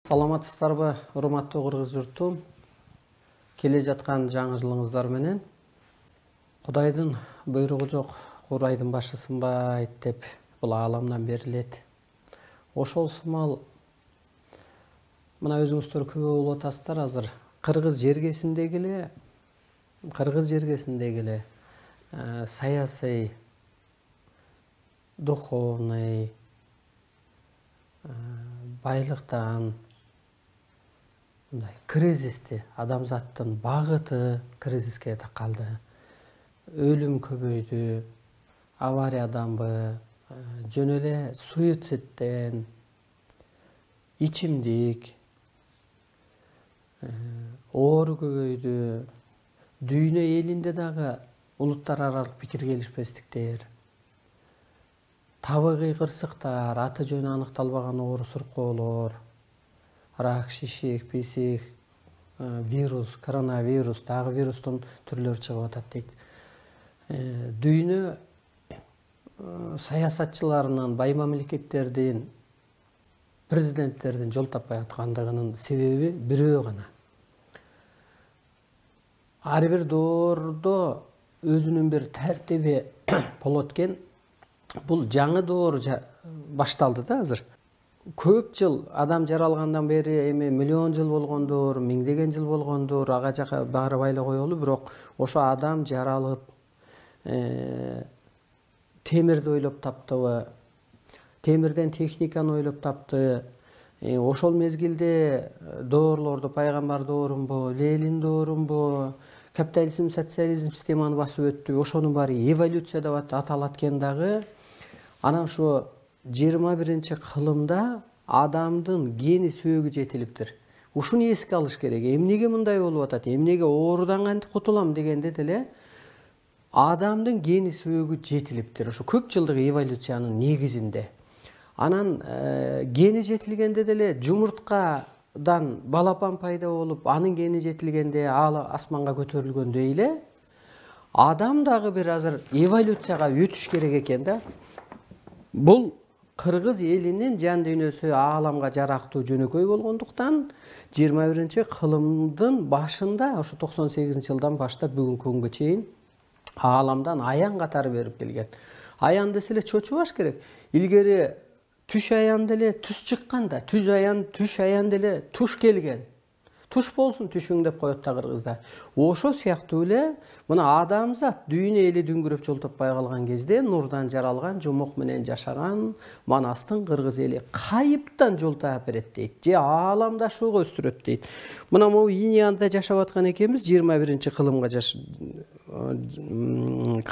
Саламатсыздарбы, урматтуу кыргыз журтум. Келе жаткан жаңы жылыңыздар менен. Кудайдын буйругу жок, курайдын башы сынбайт деп бул ааламдан берилет. Ошол сымал мына өзүңүздөр күбө болуп атасыздар азыр кыргыз жергесиндеги эле саясий, духовный, байлыктан кризисти, адамзаттын багыты кризиске такалды. Өлүм көбөйдү, аварияданбы, жөн эле суициттен, ичимдик, оору көбөйдү, дүйнө элинде дагы улуттар аралык пикир келишпестиктер, табигый кырсыктар, аты жөнү аныкталбаган оору суркоолор, рак, шишик, писик, вирус, коронавирус, дагы вирустун түрлөрү чыгып атат дейт. Дүйнө саясатчыларынын, бай мамлекеттердин, президенттердин жол таппай аткандыгынын себеби бирөө гана. Ар бир доордо өзүнүн бир тартиби болот экен. Бул жаңы доор башталды да азыр. Көп жыл адам жаралгандан бери эми миллион жыл болгондур, миңдеген жыл болгондур, ага жака баары байлай коелу, бирок ошо адам жаралып, темирди ойлоп таптыбы, темирден техниканы ойлоп тапты. Ошол мезгилде доорлорду пайгамбар доорунбу, Ленин доорунбу, капитализм, социализм системаны басып өттү. Ошонун баары эволюция деп аталат экен дагы. Анан ушу 21-кылымда адамдын гени сөөгү жетилиптир. Ушуну эске алыш керек. Эмнеге мындай болуп атат? Эмнеге оорудан кантип кутулам дегенде деле адамдын гени сөөгү жетилиптир. Ошо көп жылдык эволюциянын негизинде. Анан гени жетилгенде деле жумурткадан балапан пайда болуп, анын гени жетилгенде асманга көтөрүлгөндөй эле адам дагы бир азыр эволюцияга өтүш керек экен да. Бул кыргыз элинин жан дүйнөсү ааламга жарактуу жөнөкөй болгондуктан 21-кылымдын башында, ошо 98-жылдан баштап бүгүнкү күнгө чейин ааламдан аян катары берип келген. Аян десе эле чочубаш керек. Илгери түш аян деле түз чыккан да, түш аян деле туш келген. Туш болсун түшүң деп коет да кыргызда. Ошо сыяктуу эле мына адамзат дүйнө эли дүңгүрөп жол таппай калган кезде нурдан жаралган, жомок менен жашаган манастын кыргыз эли кайыптан жол таап берет дейт. Же ааламдашууга өстүрөт дейт. Мына могу Иньянда жашап аткан экенбиз 21-кылымга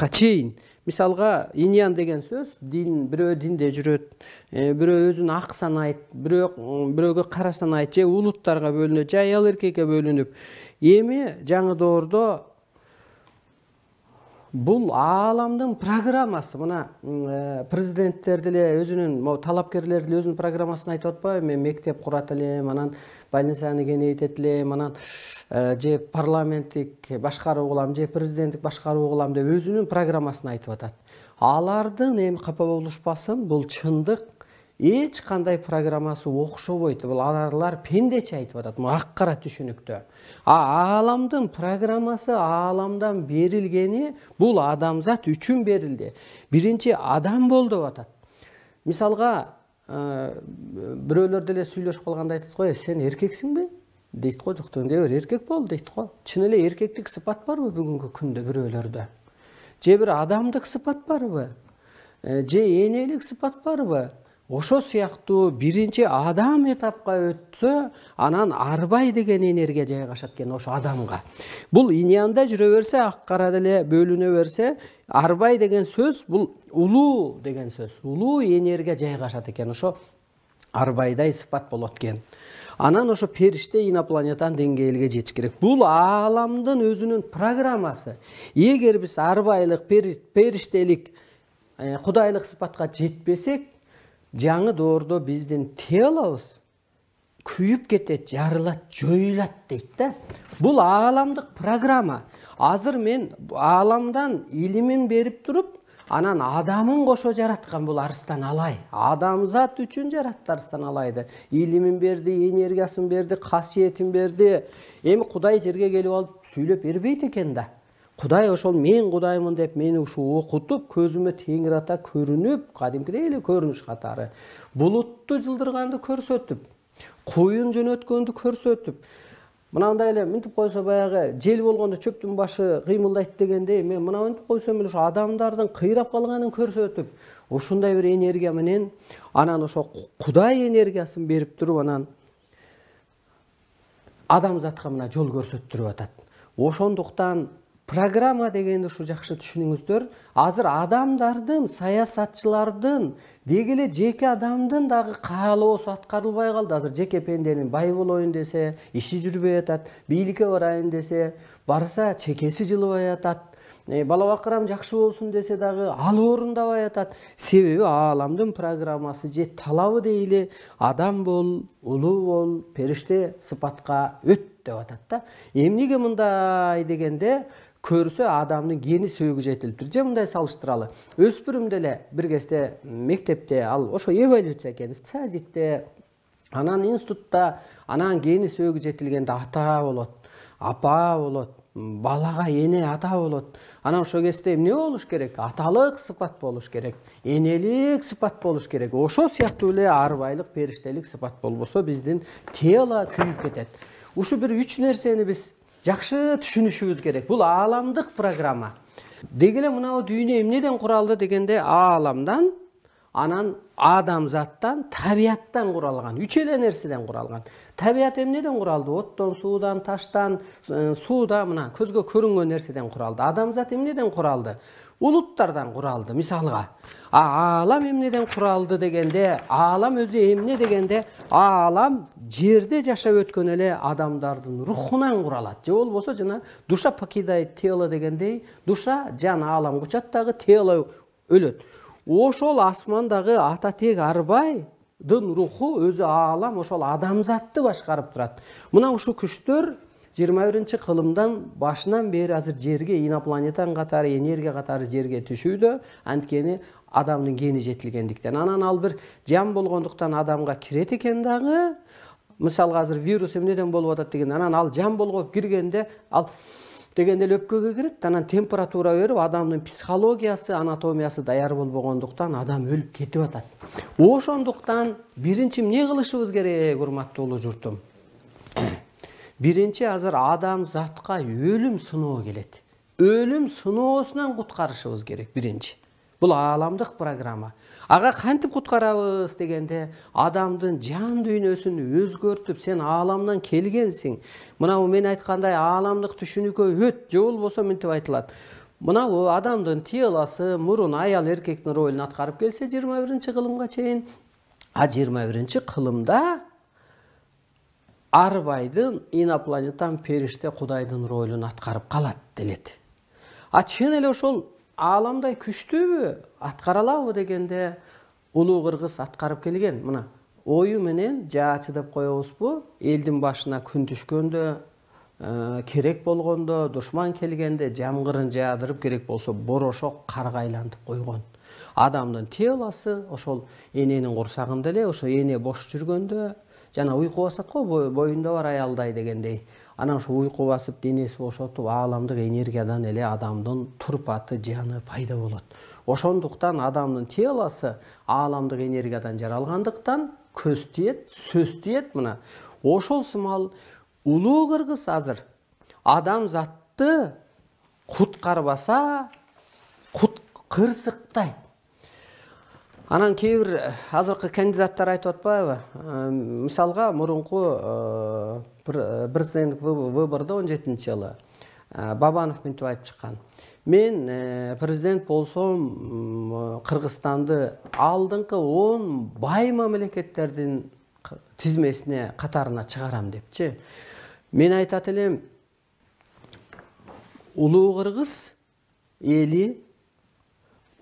чейин. Мисалга Иньян деген сөз, бирөө динде жүрөт, бирөө өзүн ак санайт, бирөөгө кара санайт, же улуттарга бөлүнөт, же аял эркекке бөлүнүп. Эми жаңы доордо бул ааламдын программасы. Мына президенттер деле өзүнүн, талапкерлер деле өзүнүн программасын айтып атпайбы? Мен мектеп курат элем, анан больницаны кеңейтет элем, анан же парламенттик башкаруу кылам, же президенттик башкаруу кылам деп өзүнүн программасын айтып атат. Алардын эми капа болушпасын, бул чындык эч кандай программасы окшобойт. Бул аларлар пендече айтып атат, ак кара түшүнүктө. Ааламдын программасы ааламдан берилгени бул адамзат үчүн берилди. Биринчи адам бол деп атат. Мисалга бирөөлөр деле сүйлөшүп калганда айтат го, сен эркексиңби? Дейт го, жок дегенде бир эркек бол дейт го. Чын эле эркектик сыпат барбы бүгүнкү күндө бирөөлөрдө? Же бир адамдык сыпат барбы? Же энелик сыпат барбы? Ошо сыяктуу биринчи адам этапка өтсө, анан арбай деген энергия жайгашат экен ошо адамга. Бул Иньянда жүрө берсе, ак кара деле бөлүнө берсе, арбай деген сөз бул улуу деген сөз. Улуу энергия жайгашат экен, ошо арбайдай сыпат болот экен. Анан ошо периште инопланетан деңгээлге жетиш керек. Бул ааламдын өзүнүн программасы. Эгер биз арбайлык, периштелик, кудайлык сыпатка жетпесек, жаңы доордо биздин телобуз күйүп кетет, жарылат, жоюлат дейт да. Бул ааламдык программа. Азыр мен ааламдан илимин берип туруп, анан адамын кошо жараткан бул арыстан алай. Адамзат үчүн жаратты арыстан алайды. Илимин берди, энергиясын берди, касиетин берди. Эми Кудай жерге келип алып сүйлөп бербейт экен да. Кудай ошол мен Кудаймын деп мени ушу окутуп, көзүмө Теңир Ата көрүнүп, кадимкидей эле көрүнүш катары. Булутту жылдырганды көрсөтүп, куюн жөнөткөндү көрсөтүп, мынандай эле мынтип койсо баягы жел болгондо чөптүн башы кыймылдайт дегендей, мен мына мынтип койсом эле ошо адамдардын кыйрап калганын көрсөтүп, ушундай бир энергия менен анан ошо Кудай энергиясын берип туруп анан адамзатка мына жол көрсөттүрүп атат. Ошондуктан программа дегенди ушу жакшы түшүнүңүздөр. Азыр адамдардын, саясатчылардын, деги эле жеке адамдын дагы каалоосу аткарылбай калды. Азыр жеке пенденин бай болоюн десе, иши жүрбөй атат, бийликке барайын десе, барса чекеси жылыбай атат. Бала бакырам жакшы болсун десе дагы ал орундабай атат. Себеби ааламдын программасы же талабы дейли адам бол, улуу бол, периште сыпатка өт деп атат да. Эмнеге мындай дегенде көрсө адамдын гени сөөгү жетилиптир. Же мындай салыштыралы. Өспүрүм деле бир кезде мектепте ал ошо эволюция экен, садикте, анан институтта, анан гени сөөгү жетилгенде ата болот, апа болот, балага эне ата болот. Анан ошол кезде эмне болуш керек? Аталык сыпат болуш керек, энелик сыпат болуш керек. Ошол сыяктуу эле арбайлык, периштелик сыпат болбосо биздин тело күйүп кетет. Ушу бир 3 нерсени биз жакшы түшүнүшүбүз керек. Бул ааламдык программа. Деги эле мына дүйнө эмнеден куралды дегенде ааламдан, анан адамзаттан, табияттан куралган. 3 эле нерседен куралган. Табият эмнеден куралды? Оттон, суудан, таштан, сууда мына көзгө көрүнгөн нерседен куралды. Адамзат эмнеден куралды? Улуттардан куралды. Мисалга, аалам эмнеден куралды дегенде, аалам өзү эмне дегенде, аалам жерде жашап өткөн эле адамдардын рухунан куралат. Же болбосо жана душа покидает тело дегендей, душа жан аалам кучат дагы тело өлөт. Ошол асмандагы Ататек Арбайдын руху өзү аалам ошол адамзатты башкарып турат. Мына ушу күчтөр 21-кылымдан башынан бери азыр жерге инопланетан катары, энергия катары жерге түшүүдө, анткени адамдын гени жетилгендиктен. Анан ал бир жан болгондуктан адамга кирет экен дагы. Мисалга азыр вирус эмнеден болуп атат деген, анан ал жан болгоп киргенде, ал дегенде өпкөгө кирет, анан температура берип, адамдын психологиясы, анатомиясы даяр болбогондуктан адам өлүп кетип атат. Ошондуктан биринчи эмне кылышыбыз керек, урматтуу улуу журтум? Биринчи азыр адамзатка өлүм сыноо келет. Өлүм сыноосунан куткарышыбыз керек биринчи. Бул ааламдык программа. Ага кантип куткарабыз дегенде, адамдын жан дүйнөсүн өзгөртүп, сен ааламдан келгенсиң. Мына мен айткандай ааламдык түшүнүккө өт, же болбосо мынтип айтылат. Мына адамдын телосы, мурун аял эркектин ролун аткарып келсе 21-кылымга чейин, а 21-кылымда Арбайдын инопланетан периште Кудайдын ролун аткарып калат делет. А чын эле ошол ааламдай күчтүүбү, аткара алабы дегенде, улуу кыргыз аткарып келген. Мына ою менен жаачы деп коебузбу? Элдин башына күн түшкөндө, керек болгондо, душман келгенде жамгырын жаадырып, керек болсо борошок карга айлантып койгон. Адамдын телосы ошол эненин курсагында эле, ошо эне бош жүргөндө, жана уйку басат го, боюнда бар аялдай дегендей. Анан ошо уйку басып, денеси бошотуп, ааламдык энергиядан эле адамдын турпаты, жаны пайда болот. Ошондуктан адамдын телосы ааламдык энергиядан жаралгандыктан көз тиет, сөз тиет. Мына ошол сымал улуу кыргыз азыр адамзатты куткарбаса, кырсыктайт. Анан кээ бир азыркы кандидаттар айтып атпайбы? Мисалга, мурунку президенттик выбордо 17-жылы Бабанов мынтип айтып чыккан. Мен президент болсом, Кыргызстанды алдыңкы 10 бай мамлекеттердин тизмесине катарына чыгарам депчи. Мен айтат элем, улуу кыргыз эли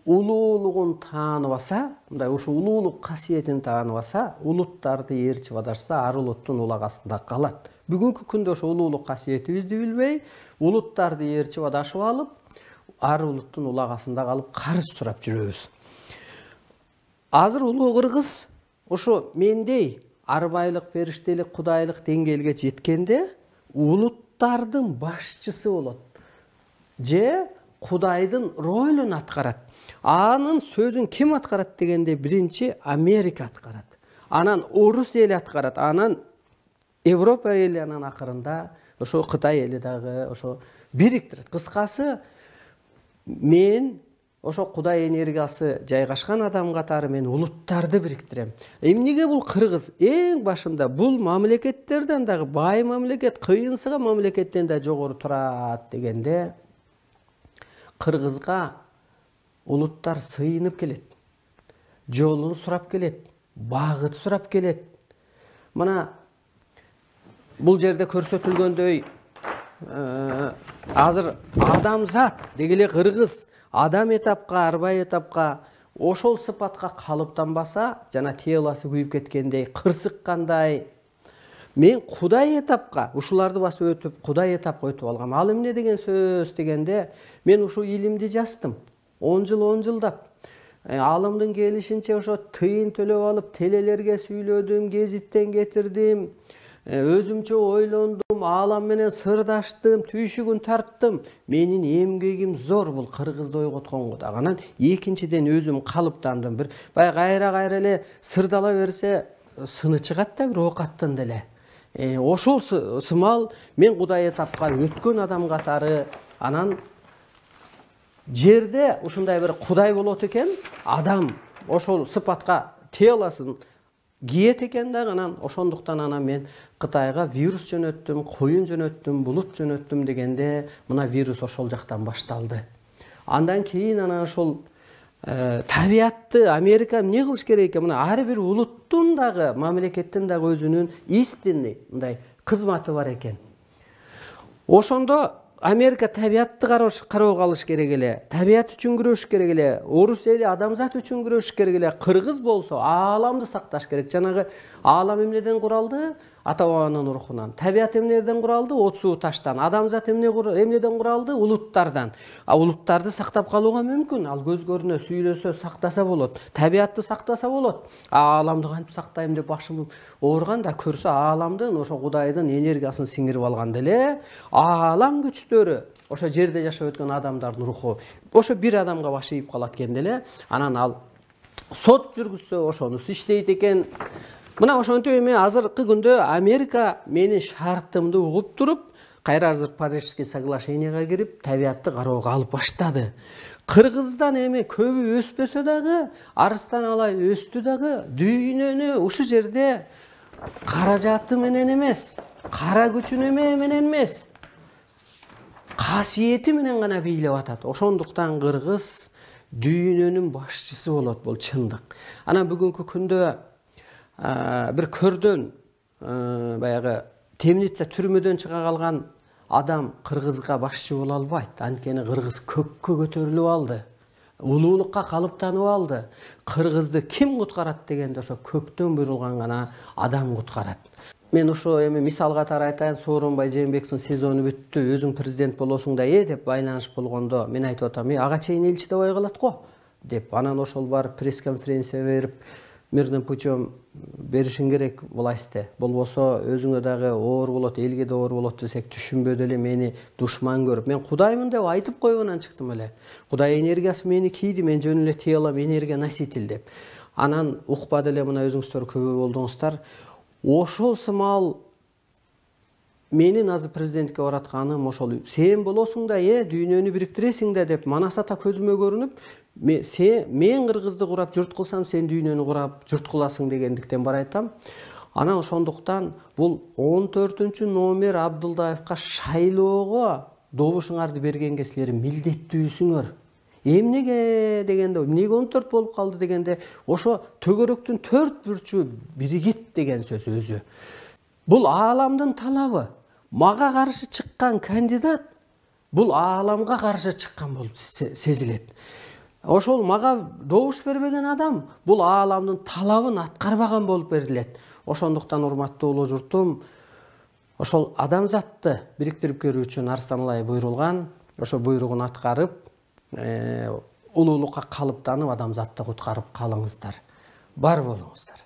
улуулугун тааныбаса, мындай ушу улуулук касиетин тааныбаса, улуттарды ээрчип адашса, ар улуттун улагы астында калат. Бүгүнкү күндө ошо улуулук касиетибизди билбей, улуттарды ээрчип адашып алып, ар улуттун улагасында калып карыз сурап жүрөбүз. Азыр улуу кыргыз ошо мендей арбайлык, периштелик, кудайлык деңгээлге жеткенде улуттардын башчысы болот. Же Кудайдын ролун аткарат. Анын сөзүн ким аткарат дегенде биринчи Америка аткарат. Анан орус эли аткарат. Анан Европа эли, анан акырында ошо Кытай эли дагы ошо бириктирет. Кыскасы, мен ошо Кудай энергиясы жайгашкан адам катары мен улуттарды бириктирем. Эмнеге бул кыргыз эң башында бул мамлекеттерден дагы бай мамлекет, кыйынсыган мамлекеттен да жогору турат дегенде, кыргызга улуттар сыйынып келет. Жолун сурап келет, багыт сурап келет. Мына бул жерде көрсөтүлгөндөй азыр адамзат дегеле кыргыз адам этапка, арбай этапка ошол сыпатка калыптанбаса, жана телосы күйүп кеткендей, кырсыккандай, мен Кудай этапка, ушуларды басып өтүп, Кудай этапка өтүп алгам. Ал эмне деген сөз дегенде, мен ушу илимди жаздым. 10 жылдап. Алымдын келишинче ошо тыйын төлөп алып, телелерге сүйлөдүм, гезиттен кетирдим. Өзүмчө ойлондум, аалам менен сырдаштым, түйшүгүн тарттым. Менин эмгегим зор бул кыргызды ойготконго да. Анан экинчиден өзүм калыптандым. Бир бай кайра эле сырдала берсе сыны чыгат да, бир оокаттан деле. Ошол сымал мен Кудай этапка өткөн адам катары. Анан жерде ушундай бир Кудай болот экен, адам ошол сыпатка телосын киет экен да, анан ошондуктан анан мен Кытайга вирус жөнөттүм, куюн жөнөттүм, булут жөнөттүм дегенде, мына вирус ошол жактан башталды. Андан кийин анан ошол табиатты Америка эмне кылыш керек экен? Мына ар бир улуттун дагы, мамлекеттин дагы өзүнүн истинный мындай кызматы бар экен. Ошондо Америка табиатты кароого алыш керек эле, табиат үчүн күрөшүш керек эле, орус эли адамзат үчүн күрөшүш керек эле, кыргыз болсо ааламды сакташ керек. Жанагы аалам эмнеден куралды? Ата бабанын рухунан. Табиат эмнеден куралды? От суу таштан. Адамзат эмнеден куралды? Улуттардан. Улуттарды сактап калууга мүмкүн. Ал көз көрүнө сүйлөсө, сактаса болот. Табиатты сактаса болот. Ааламды кантип сактайм деп башым ооруган да, көрсө ааламдын ошо Кудайдын энергиясын сиңирип алган деле, аалам күчтөрү, ошо жерде жашап өткөн адамдардын руху ошо бир адамга баш ийип калат экен деле. Анан ал сот жүргүзсө ошонусу иштейт экен. Мына ошентип эми азыркы күндө Америка менин шартымды угуп туруп, кайра азыр Парижский соглашенияга кирип, табиатты кароого алып баштады. Кыргыздан эми көбү өспөсө дагы, арыстан алай өстү дагы, дүйнөнү ушу жерде каражаты менен эмес, кара күчүнө менен эмес, касиети менен гана бийлеп атат. Ошондуктан кыргыз дүйнөнүн башчысы болот, бул чындык. Анан бүгүнкү күндө бир көрдөн баягы темница түрмөдөн чыга калган адам кыргызга башчы боло албайт. Анткени кыргыз көккө көтөрүлүп алды, улуулукка калыптанып алды. Кыргызды ким куткарат дегенде ошо көктөн буйрулган гана адам куткарат. Мен ошо эми мисал катары айтайын, Сооронбай Жээнбековдун сезону бүттү, өзүң президент болосуң да деп байланыш болгондо мен айтып атам, ага чейин элчи дебай калат го деп. Анан ошол барып пресс-конференция берип, мирным путем беришиң керек властьте. Болбосо өзүңө дагы оор болот, элге да оор болот десек, түшүнбөй деле мени душман көрүп. Мен Кудаймын деп айтып койгонан чыктым эле. Кудай энергиясы мени кийди, мен жөн эле телом энергия носитель деп. Анан укпа деле, мына өзүңүздөр көбү болдуңуздар. Ошол сымал менин азыр президентке баратканым ошол. Сен болосуң да, дүйнөнү бириктиресиң да деп манас ата көзүмө көрүнүп, мен кыргызды курап журт кылсам, сен дүйнөнү курап журт кыласың дегендиктен бар айтам. Анан ошондуктан бул 14 номер Абдулдаевка шайлоого добушуңарды бергенге силер милдеттүүсүңөр. Эмнеге дегенде, эмнеге 14 болуп калды дегенде, ошо төгөрөктүн 4 бурчу биригит деген сөз өзү. Бул ааламдын талабы. Мага каршы чыккан кандидат бул ааламга каршы чыккан болуп сезилет. Ошол мага добуш бербеген адам бул ааламдын талабын аткарбаган болуп берилет. Ошондуктан урматтуу улуу журтум, ошол адамзатты бириктирип көрүү үчүн Арстанлай буйрулган, ошо буйругун аткарып, улуулукка калыптанып адамзатты куткарып калыңыздар. Бар болуңуздар.